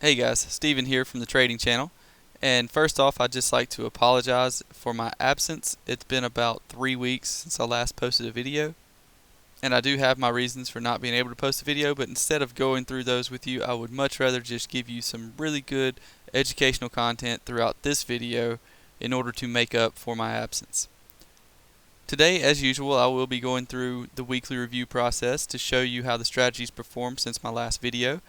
Hey guys, Steven here from the Trading Channel. And first off, I'd just like to apologize for my absence. It's been about 3 weeks since I last posted a video. And I do have my reasons for not being able to post a video, but instead of going through those with you, I would much rather just give you some really good educational content throughout this video in order to make up for my absence. Today, as usual, I will be going through the weekly review process to show you how the strategies performed since my last video.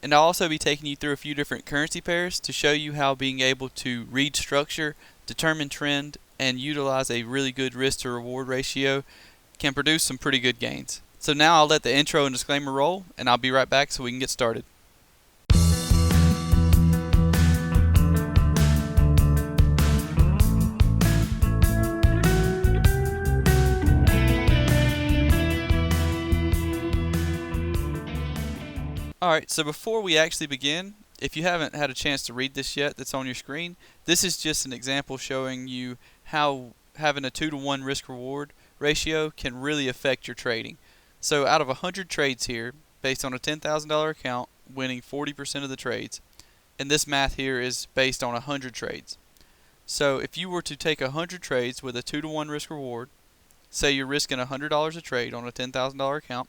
And I'll also be taking you through a few different currency pairs to show you how being able to read structure, determine trend, and utilize a really good risk to reward ratio can produce some pretty good gains. So now I'll let the intro and disclaimer roll, and I'll be right back so we can get started. Alright, so before we actually begin, if you haven't had a chance to read this yet that's on your screen, this is just an example showing you how having a 2-to-1 risk-reward ratio can really affect your trading. So out of 100 trades here, based on a $10,000 account, winning 40% of the trades, and this math here is based on 100 trades. So if you were to take 100 trades with a 2-to-1 risk-reward, say you're risking $100 a trade on a $10,000 account,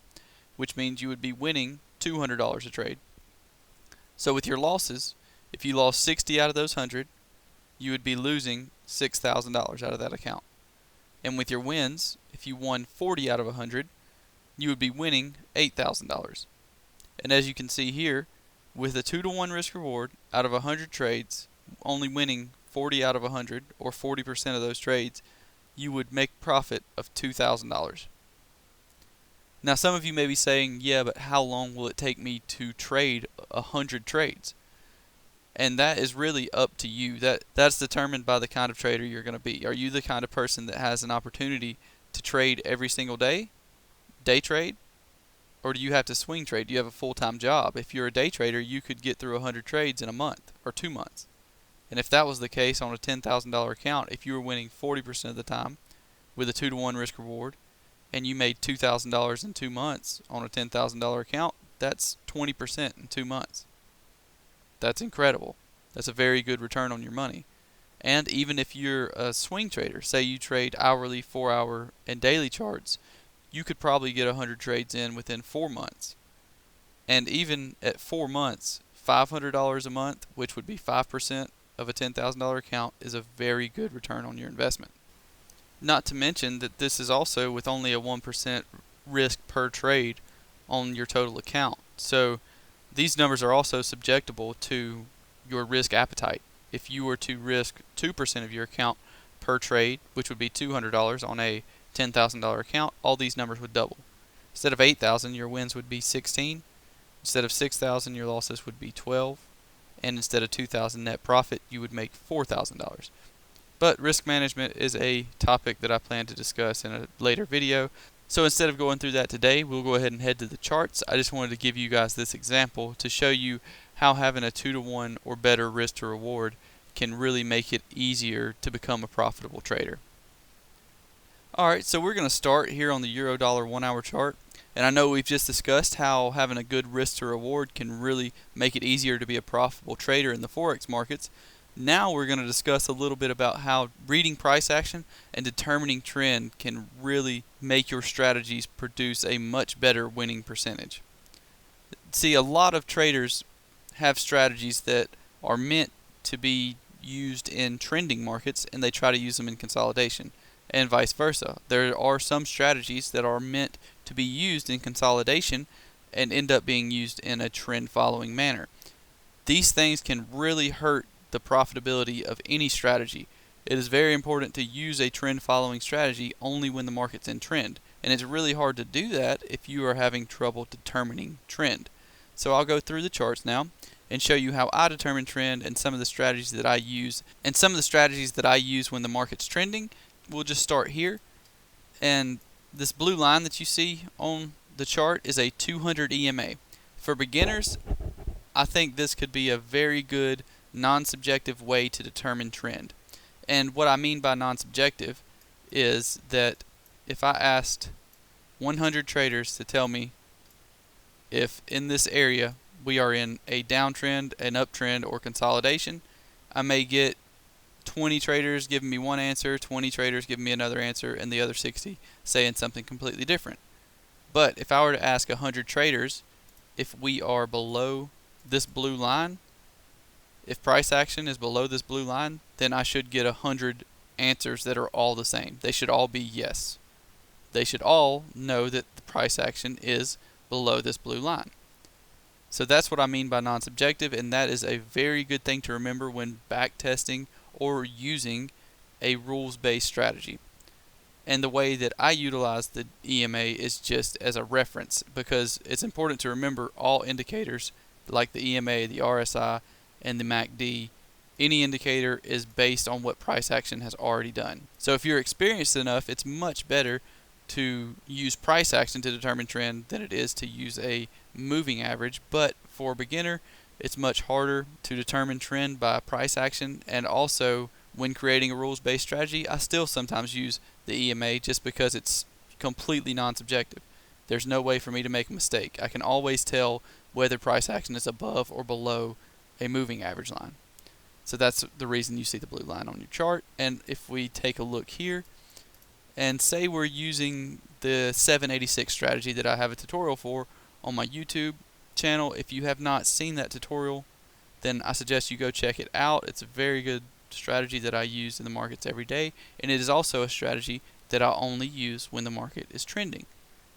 which means you would be winning $200 a trade. So with your losses, if you lost 60 out of those 100, you would be losing $6,000 out of that account. And with your wins, if you won 40 out of 100, you would be winning $8,000. And as you can see here, with a 2-to-1 risk reward, out of 100 trades, only winning 40 out of 100, or 40% of those trades, you would make profit of $2,000. Now some of you may be saying, yeah, but how long will it take me to trade 100 trades? And that is really up to you. That's determined by the kind of trader you're going to be. Are you the kind of person that has an opportunity to trade every single day trade? Or do you have to swing trade? Do you have a full-time job? If you're a day trader, you could get through 100 trades in a month or 2 months. And if that was the case on a $10,000 account, if you were winning 40% of the time with a 2-to-1 risk reward, and you made $2,000 in 2 months on a $10,000 account, that's 20% in 2 months. That's incredible. That's a very good return on your money. And even if you're a swing trader, say you trade hourly, 4-hour, and daily charts, you could probably get 100 trades in within 4 months. And even at 4 months, $500 a month, which would be 5% of a $10,000 account, is a very good return on your investment. Not to mention that this is also with only a 1% risk per trade on your total account. So these numbers are also subjectable to your risk appetite. If you were to risk 2% of your account per trade, which would be $200 on a $10,000 account, all these numbers would double. Instead of 8,000, your wins would be 16. Instead of 6,000, your losses would be 12. And instead of 2,000 net profit, you would make $4,000. But risk management is a topic that I plan to discuss in a later video. So instead of going through that today, we'll go ahead and head to the charts. I just wanted to give you guys this example to show you how having a 2-to-1 or better risk to reward can really make it easier to become a profitable trader. Alright, so we're going to start here on the Euro-Dollar 1-hour chart. And I know we've just discussed how having a good risk to reward can really make it easier to be a profitable trader in the Forex markets. Now we're going to discuss a little bit about how reading price action and determining trend can really make your strategies produce a much better winning percentage. See, a lot of traders have strategies that are meant to be used in trending markets, and they try to use them in consolidation, and vice versa. There are some strategies that are meant to be used in consolidation and end up being used in a trend following manner. These things can really hurt the profitability of any strategy. It is very important to use a trend following strategy only when the market's in trend, and it's really hard to do that if you are having trouble determining trend. So I'll go through the charts now and show you how I determine trend and some of the strategies that I use when the market's trending. We'll just start here, and this blue line that you see on the chart is a 200 EMA. For beginners, I think this could be a very good non-subjective way to determine trend. And what I mean by non-subjective is that if I asked 100 traders to tell me if in this area we are in a downtrend, an uptrend, or consolidation, I may get 20 traders giving me one answer, 20 traders giving me another answer, and the other 60 saying something completely different. But if I were to ask 100 traders if we are below this blue line, if price action is below this blue line, then I should get 100 answers that are all the same. They should all be yes. They should all know that the price action is below this blue line. So that's what I mean by non-subjective, and that is a very good thing to remember when back testing or using a rules-based strategy. And the way that I utilize the EMA is just as a reference, because it's important to remember all indicators like the EMA, the RSI, and the MACD. Any indicator is based on what price action has already done. So if you're experienced enough, it's much better to use price action to determine trend than it is to use a moving average. But for a beginner, it's much harder to determine trend by price action. And also, when creating a rules-based strategy, I still sometimes use the EMA just because it's completely non-subjective. There's no way for me to make a mistake. I can always tell whether price action is above or below a moving average line. So that's the reason you see the blue line on your chart. And if we take a look here, and say we're using the 786 strategy that I have a tutorial for on my YouTube channel. If you have not seen that tutorial, then I suggest you go check it out. It's a very good strategy that I use in the markets every day, and it is also a strategy that I only use when the market is trending.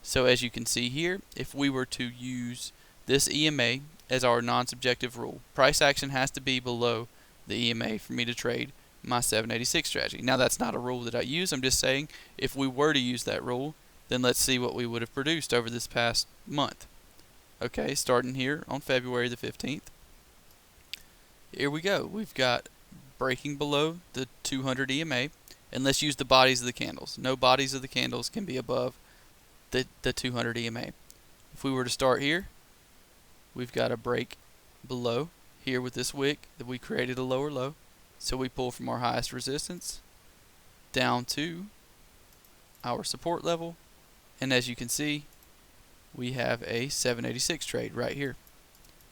So as you can see here, if we were to use this EMA as our non-subjective rule, price action has to be below the EMA for me to trade my 786 strategy. Now that's not a rule that I use. I'm just saying if we were to use that rule, then let's see what we would have produced over this past month. Okay, starting here on February the 15th. Here we go. We've got breaking below the 200 EMA, and let's use the bodies of the candles. No bodies of the candles can be above the 200 EMA. If we were to start here, we've got a break below here with this wick that we created a lower low. So we pull from our highest resistance down to our support level, and as you can see, we have a 786 trade right here.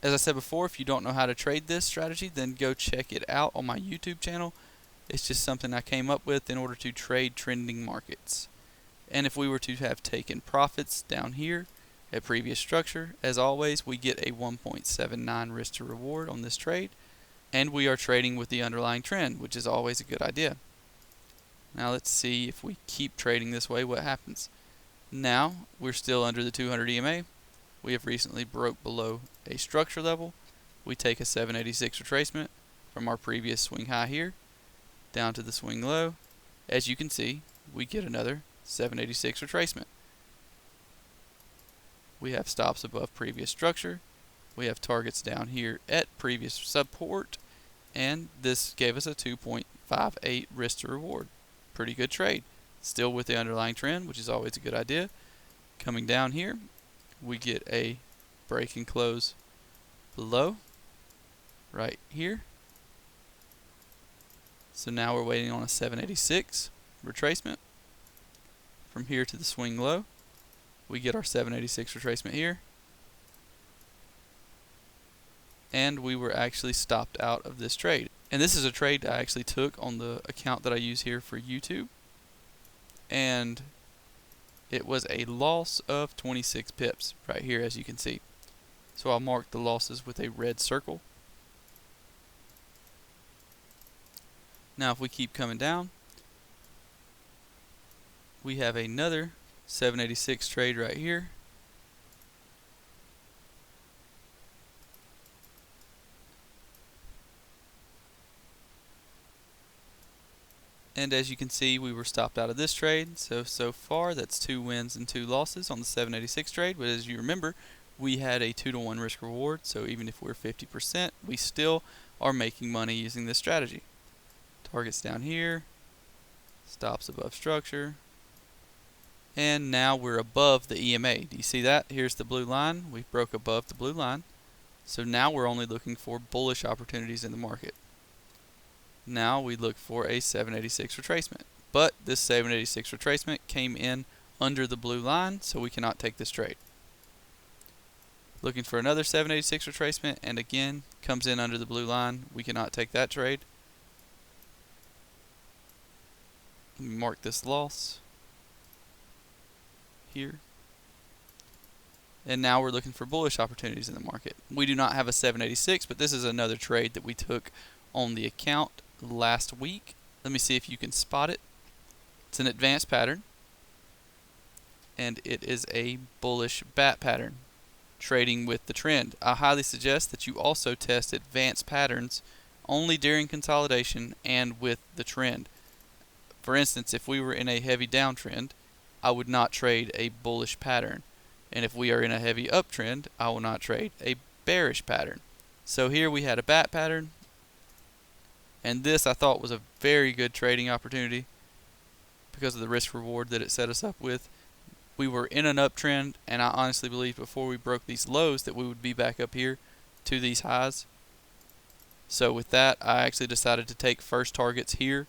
As I said before, if you don't know how to trade this strategy, then go check it out on my YouTube channel. It's just something I came up with in order to trade trending markets. And if we were to have taken profits down here at previous structure, as always, we get a 1.79 risk to reward on this trade. And we are trading with the underlying trend, which is always a good idea. Now let's see if we keep trading this way, what happens. Now we're still under the 200 EMA. We have recently broke below a structure level. We take a 786 retracement from our previous swing high here down to the swing low. As you can see, we get another 786 retracement. We have stops above previous structure. We have targets down here at previous support, and this gave us a 2.58 risk to reward. Pretty good trade. Still with the underlying trend, which is always a good idea. Coming down here, we get a break and close below right here. So now we're waiting on a 786 retracement. From here to the swing low, we get our 786 retracement here. And we were actually stopped out of this trade. And this is a trade I actually took on the account that I use here for YouTube. And it was a loss of 26 pips right here, as you can see. So I'll mark the losses with a red circle. Now if we keep coming down, we have another 786 trade right here. And as you can see, we were stopped out of this trade. So far, that's 2 wins and 2 losses on the 786 trade. But as you remember, we had a 2-to-1 risk reward. So even if we're 50%, we still are making money using this strategy. Targets down here, stops above structure. And now we're above the EMA. Do you see that? Here's the blue line. We broke above the blue line. So now we're only looking for bullish opportunities in the market. Now we look for a 786 retracement, but this 786 retracement came in under the blue line, so we cannot take this trade. Looking for another 786 retracement, and again comes in under the blue line. We cannot take that trade. Let me mark this loss here. And now we're looking for bullish opportunities in the market. We do not have a 786, but this is another trade that we took on the account last week. Let me see if you can spot it. It's an advanced pattern, and it is a bullish bat pattern trading with the trend. I highly suggest that you also test advanced patterns only during consolidation and with the trend. For instance, if we were in a heavy downtrend, I would not trade a bullish pattern. And if we are in a heavy uptrend, I will not trade a bearish pattern. So here we had a bat pattern, and this I thought was a very good trading opportunity because of the risk reward that it set us up with. We were in an uptrend, and I honestly believe before we broke these lows that we would be back up here to these highs. So with that, I actually decided to take first targets here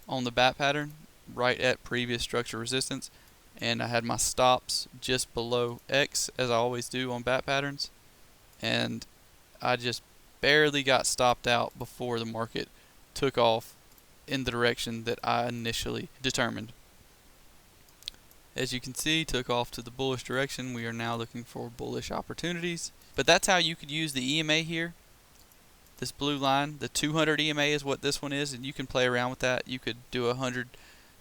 on the bat pattern right at previous structure resistance, and I had my stops just below X, as I always do on bat patterns, and I just barely got stopped out before the market took off in the direction that I initially determined. As you can see, took off to the bullish direction. We are now looking for bullish opportunities, but that's how you could use the EMA here. This blue line, the 200 EMA is what this one is, and you can play around with that. You could do a 100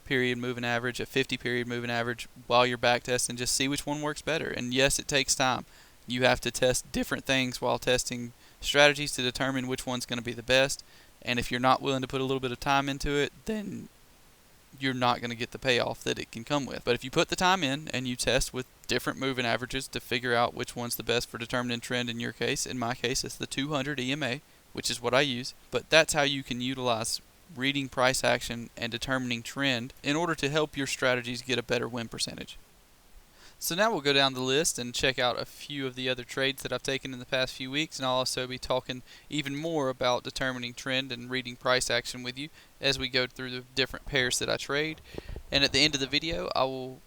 period moving average, a 50 period moving average while you're back testing, just see which one works better. And yes, it takes time. You have to test different things while testing strategies to determine which one's going to be the best. And if you're not willing to put a little bit of time into it, then you're not going to get the payoff that it can come with. But if you put the time in and you test with different moving averages to figure out which one's the best for determining trend in your case, in my case it's the 200 EMA, which is what I use. But that's how you can utilize reading price action and determining trend in order to help your strategies get a better win percentage. So now we'll go down the list and check out a few of the other trades that I've taken in the past few weeks, and I'll also be talking even more about determining trend and reading price action with you as we go through the different pairs that I trade. And at the end of the video, I will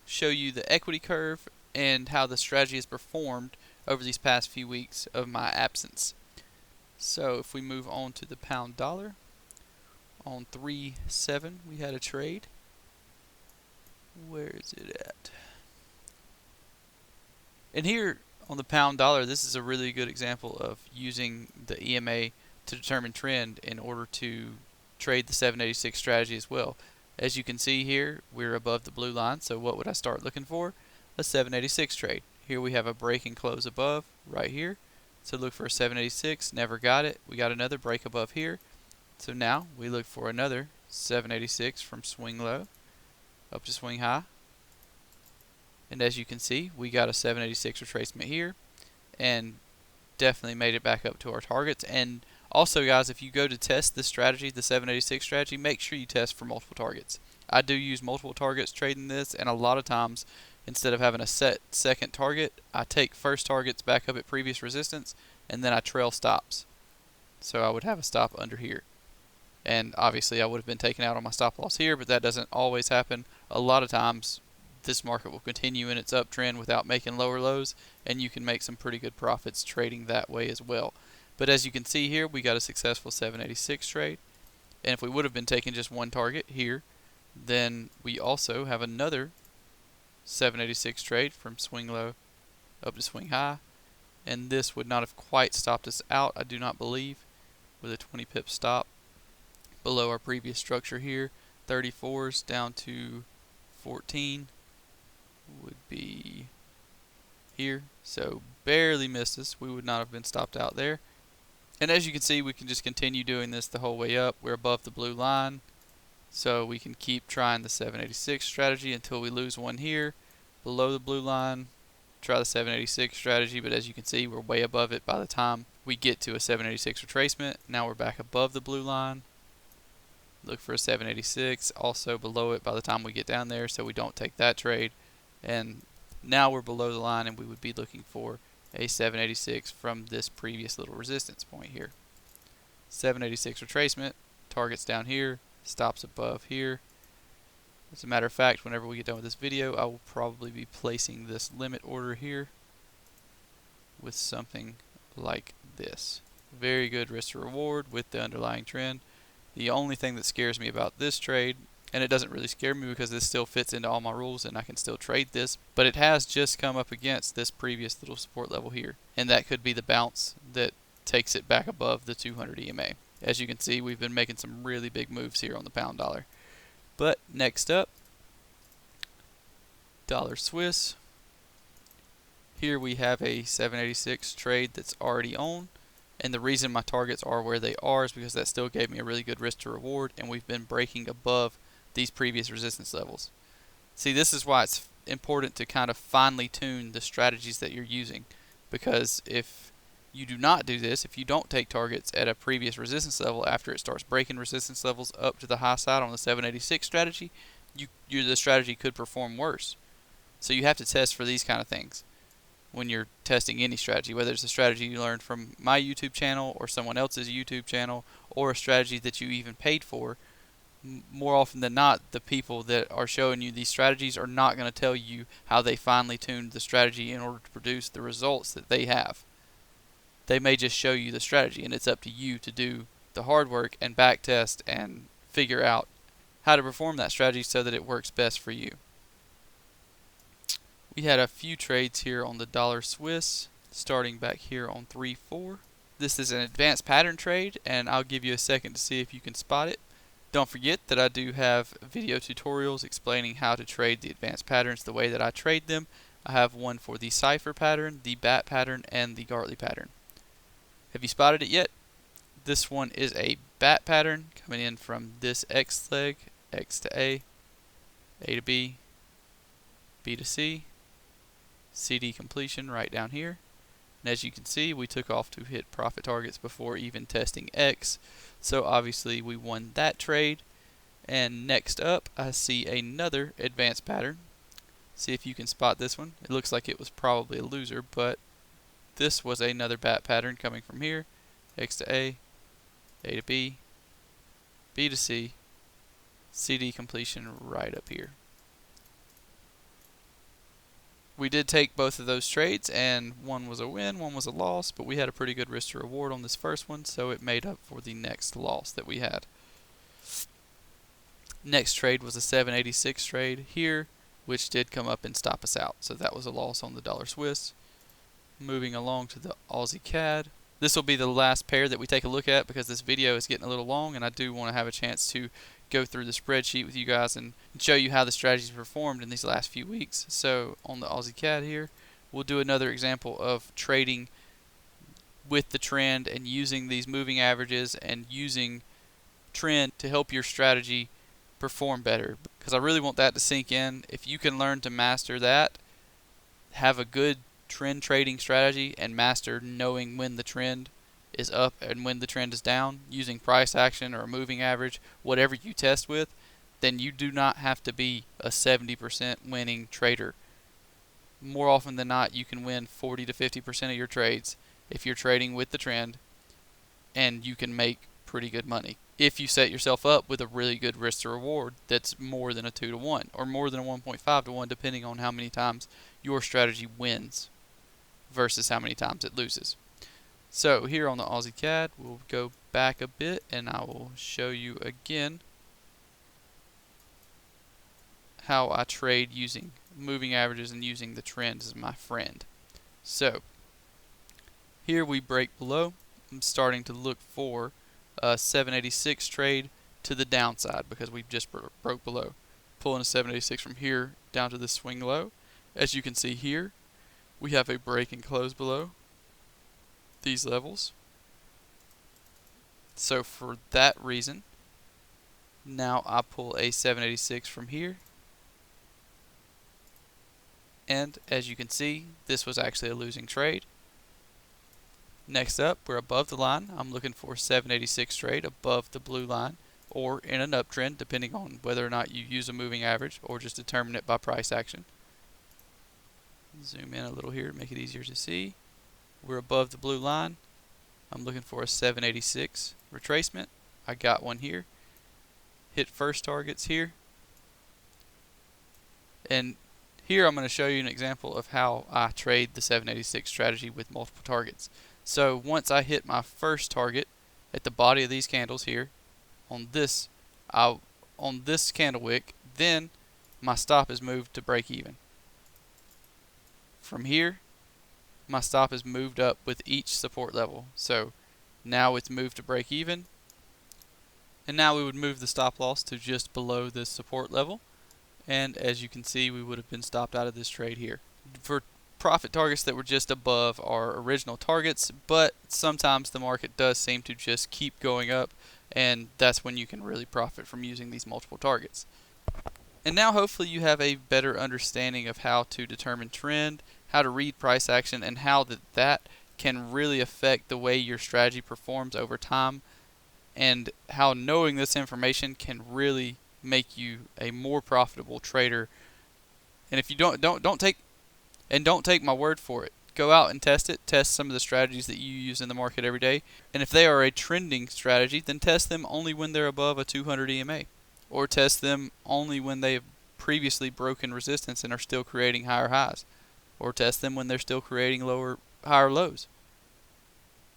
show you the equity curve and how the strategy has performed over these past few weeks of my absence. So if we move on to the pound dollar, on 3.7 we had a trade. Where is it at? And here on the pound dollar, this is a really good example of using the EMA to determine trend in order to trade the 786 strategy as well. As you can see here, we're above the blue line, so what would I start looking for? A 786 trade. Here we have a break and close above right here. So look for a 786, never got it. We got another break above here. So now we look for another 786 from swing low up to swing high. And as you can see, we got a 786 retracement here and definitely made it back up to our targets. And also guys, if you go to test this strategy, the 786 strategy, make sure you test for multiple targets. I do use multiple targets trading this, and a lot of times instead of having a set second target, I take first targets back up at previous resistance and then I trail stops. So I would have a stop under here. And obviously I would have been taken out on my stop loss here, but that doesn't always happen. A lot of times this market will continue in its uptrend without making lower lows, and you can make some pretty good profits trading that way as well. But as you can see here, we got a successful 786 trade. And if we would have been taking just one target here, then we also have another 786 trade from swing low up to swing high. And this would not have quite stopped us out, I do not believe, with a 20 pip stop below our previous structure here. 34s down to 14 would be here, so barely missed us. We would not have been stopped out there. And as you can see, we can just continue doing this the whole way up. We're above the blue line, so we can keep trying the 786 strategy until we lose one here below the blue line. Try the 786 strategy, but as you can see, we're way above it by the time we get to a 786 retracement. Now we're back above the blue line. Look for a 786, also below it by the time we get down there, so we don't take that trade. And now we're below the line, and we would be looking for a 786 from this previous little resistance point here. 786 retracement, targets down here, stops above here. As a matter of fact, whenever we get done with this video, I will probably be placing this limit order here. with something like this. Very good risk to reward with the underlying trend. The only thing that scares me about this trade, and it doesn't really scare me because this still fits into all my rules and I can still trade this, but it has just come up against this previous little support level here, and that could be the bounce that takes it back above the 200 EMA. As you can see, we've been making some really big moves here on the pound dollar. But next up, dollar Swiss. Here we have a 786 trade that's already on, and the reason my targets are where they are is because that still gave me a really good risk to reward, and we've been breaking above these previous resistance levels. See, this is why it's important to kind of finely tune the strategies that you're using, because if you do not do this, if you don't take targets at a previous resistance level after it starts breaking resistance levels up to the high side on the 786 strategy, the strategy could perform worse. So you have to test for these kind of things when you're testing any strategy, whether it's a strategy you learned from my YouTube channel or someone else's YouTube channel, or a strategy that you even paid for. More often than not, the people that are showing you these strategies are not going to tell you how they finely tuned the strategy in order to produce the results that they have. They may just show you the strategy, and it's up to you to do the hard work and back test and figure out how to perform that strategy so that it works best for you. We had a few trades here on the dollar Swiss, starting back here on 3-4. This is an advanced pattern trade, and I'll give you a second to see if you can spot it. Don't forget that I do have video tutorials explaining how to trade the advanced patterns the way that I trade them. I have one for the cipher pattern, the bat pattern, and the Gartley pattern. Have you spotted it yet? This one is a bat pattern coming in from this X leg, X to A to B, B to C, CD completion right down here. And as you can see, we took off to hit profit targets before even testing X. So obviously we won that trade. And next up, I see another advanced pattern. See if you can spot this one. It looks like it was probably a loser, but this was another bat pattern coming from here. X to A to B, B to C, CD completion right up here. We did take both of those trades, and one was a win, one was a loss, but we had a pretty good risk to reward on this first one, so it made up for the next loss that we had. Next trade was a 786 trade here, which did come up and stop us out, so that was a loss on the dollar Swiss. Moving along to the AUDCAD. This will be the last pair that we take a look at because this video is getting a little long, and I do want to have a chance to go through the spreadsheet with you guys and show you how the strategies performed in these last few weeks. So on the AUDCAD here, we'll do another example of trading with the trend and using these moving averages and using trend to help your strategy perform better, because I really want that to sink in. If you can learn to master that, have a good trend trading strategy, and master knowing when the trend is up and when the trend is down using price action or a moving average, whatever you test with, then you do not have to be a 70% winning trader. More often than not, you can win 40 to 50% of your trades if you're trading with the trend, and you can make pretty good money if you set yourself up with a really good risk to reward that's more than a 2 to 1 or more than a 1.5 to 1, depending on how many times your strategy wins versus how many times it loses. So here on the AUDCAD, we'll go back a bit and I will show you again how I trade using moving averages and using the trends as my friend. So here we break below. I'm starting to look for a 786 trade to the downside because we just broke below. Pulling a 786 from here down to the swing low. As you can see here, we have a break and close below these levels. So for that reason, now I pull a 786 from here, and as you can see, this was actually a losing trade. Next up, we're above the line. I'm looking for a 786 trade above the blue line or in an uptrend, depending on whether or not you use a moving average or just determine it by price action. Zoom in a little here to make it easier to see. We're above the blue line. I'm looking for a 786 retracement. I got one here. Hit first targets here. And Here I'm going to show you an example of how I trade the 786 strategy with multiple targets. So once I hit my first target at the body of these candles here on this candle wick, then my stop is moved to break even. From here, my stop is moved up with each support level. So now it's moved to break even, and now we would move the stop loss to just below this support level, and as you can see, we would have been stopped out of this trade here. For profit targets that were just above our original targets, but sometimes the market does seem to just keep going up, and that's when you can really profit from using these multiple targets. And now hopefully you have a better understanding of how to determine trend, how to read price action, and how that can really affect the way your strategy performs over time, and how knowing this information can really make you a more profitable trader. And if you don't take my word for it. Go out and test it. Test some of the strategies that you use in the market every day. And if they are a trending strategy, then test them only when they're above a 200 EMA. Or test them only when they have previously broken resistance and are still creating higher highs. Or test them when they're still creating higher lows.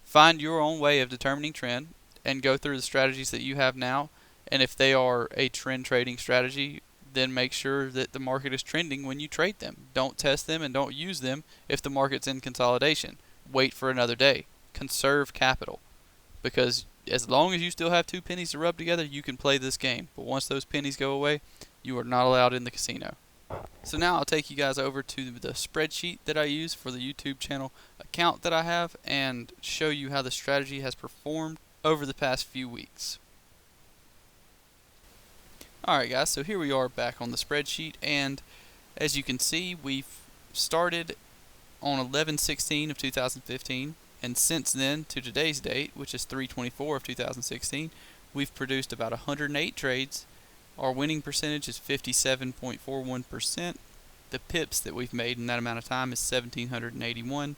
Find your own way of determining trend and go through the strategies that you have now. And if they are a trend trading strategy, then make sure that the market is trending when you trade them. Don't test them and don't use them if the market's in consolidation. Wait for another day. Conserve capital. Because as long as you still have two pennies to rub together, you can play this game. But once those pennies go away, you are not allowed in the casino. So now I'll take you guys over to the spreadsheet that I use for the YouTube channel account that I have and show you how the strategy has performed over the past few weeks. Alright guys, so here we are back on the spreadsheet, and as you can see, we've started on 11/16 of 2015, and since then to today's date, which is 3/24 of 2016, we've produced about 108 trades. Our winning percentage is 57.41%. The pips that we've made in that amount of time is 1,781.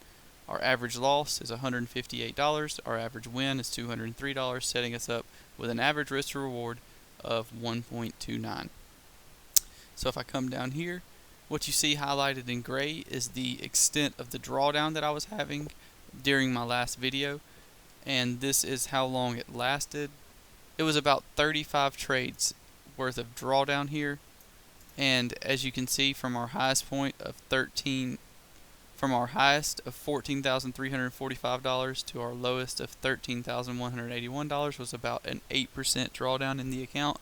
Our average loss is $158. Our average win is $203, setting us up with an average risk to reward of 1.29. So if I come down here, what you see highlighted in gray is the extent of the drawdown that I was having during my last video, and this is how long it lasted. It was about 35 trades worth of drawdown here, and as you can see from our highest point of $14,345 to our lowest of $13,181 was about an 8% drawdown in the account,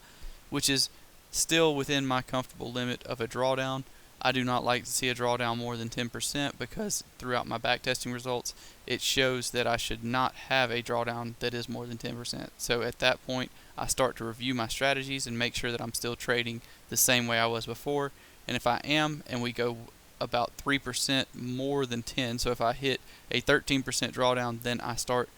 which is still within my comfortable limit of a drawdown. I do not like to see a drawdown more than 10% because throughout my backtesting results it shows that I should not have a drawdown that is more than 10%. So at that point I start to review my strategies and make sure that I'm still trading the same way I was before, and if I am and we go about 3% more than 10, so if I hit a 13% drawdown, then I start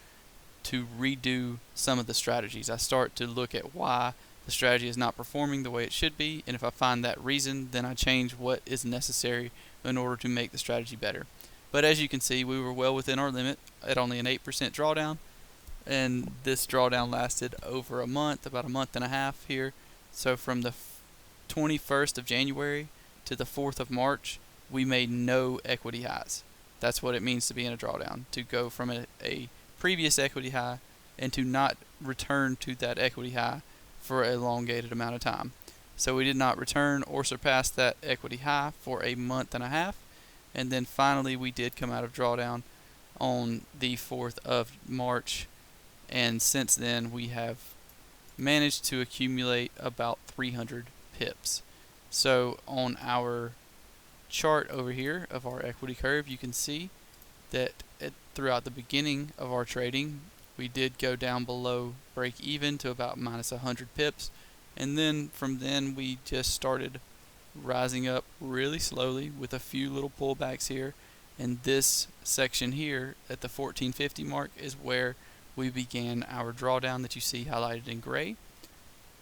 to redo some of the strategies. I start to look at why the strategy is not performing the way it should be, and if I find that reason, then I change what is necessary in order to make the strategy better. But as you can see, we were well within our limit at only an 8% drawdown, and this drawdown lasted over a month, about a month and a half here. So from the 21st of January to the 4th of March, we made no equity highs. That's what it means to be in a drawdown, to go from a previous equity high and to not return to that equity high for an elongated amount of time. So we did not return or surpass that equity high for a month and a half, and then finally we did come out of drawdown on the 4th of March, and since then we have managed to accumulate about 300 pips. So on our chart over here of our equity curve, you can see that throughout the beginning of our trading we did go down below break even to about minus 100 pips, and then from then we just started rising up really slowly with a few little pullbacks here, and this section here at the 1450 mark is where we began our drawdown that you see highlighted in gray.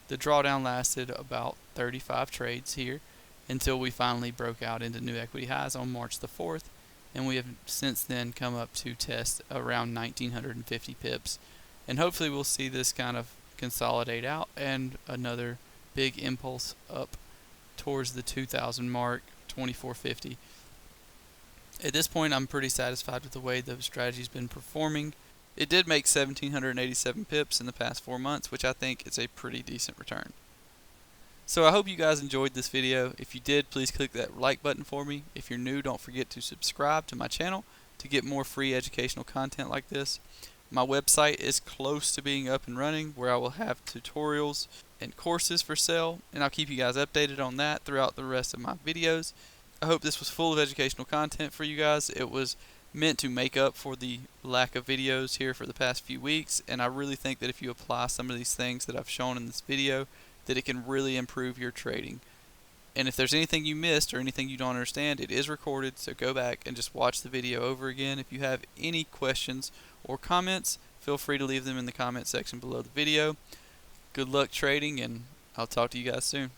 The drawdown lasted about 35 trades here until we finally broke out into new equity highs on March the 4th, and we have since then come up to test around 1950 pips, and hopefully we'll see this kind of consolidate out and another big impulse up towards the 2000 mark, 24.50. At this point, I'm pretty satisfied with the way the strategy's been performing. It did make 1,787 pips in the past 4 months, which I think is a pretty decent return. So I hope you guys enjoyed this video. If you did, please click that like button for me. If you're new, don't forget to subscribe to my channel to get more free educational content like this. My website is close to being up and running, where I will have tutorials and courses for sale, and I'll keep you guys updated on that throughout the rest of my videos. I hope this was full of educational content for you guys. It was meant to make up for the lack of videos here for the past few weeks, and I really think that if you apply some of these things that I've shown in this video, that it can really improve your trading. And if there's anything you missed or anything you don't understand, it is recorded, so go back and just watch the video over again. If you have any questions or comments, feel free to leave them in the comment section below the video. Good luck trading, and I'll talk to you guys soon.